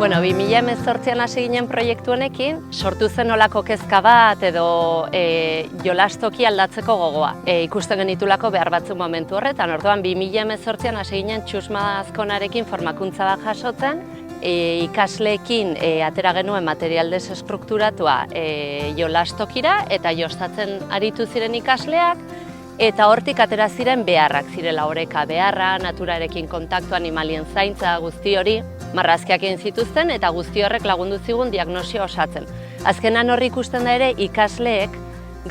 Bueno, 2018an hasi ginen proiektu honekin, sortu zen olako kezka bat edo jolastoki aldatzeko gogoa. Ikusten genitulako behar batzuk momentu horretan, orduan 2018an hasi ginen Txusma Azkonarekin formakuntza bat jasotzen, ikasleekin atera genuen material desestrukturatua jolastokira eta jostatzen aritu ziren ikasleak, eta hortik atera ziren beharrak zirela oreka beharra, naturarekin kontaktu, animalien zaintza, guzti hori, marrazkiak egin zituzten eta guzti horrek lagundu zigun diagnosia osatzen. Azkenan horri ikusten da ere ikasleek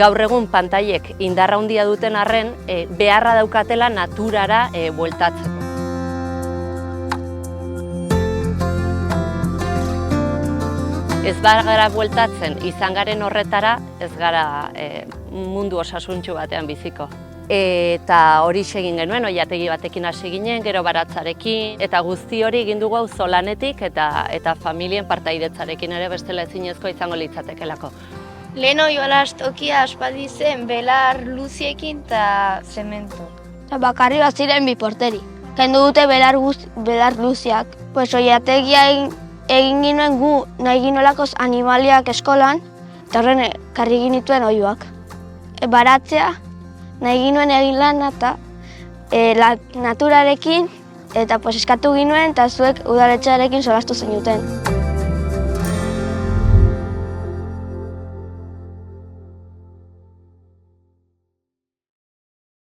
gaur egun pantailek indarra handia duten arren beharra daukatela naturara bueltatzeko. Ez gara bueltatzen izan garen horretara, ez gara mundu osasuntsu batean biziko. Eta hori egin genuen, oilategi batekin hasi ginen, gero baratzarekin, eta guzti hori egin dugu auzolanetik eta familien partaidetzarekin ere bestela ezinezkoa izango litzatekelako. Leheno jolastokia aspaldi zen belar luziekin eta zemento. Bakarri bat ziren bi porteri. Kendu dute belar luziak. Oilategia egin ginoen gu nahi ginolako animaliak eskolan, eta horren karri ginituen oiuak. Baratzea, nahi ginuen egin lan eta naturarekin, eta eskatu ginuen eta zuek udaletxearekin solastu zenuten.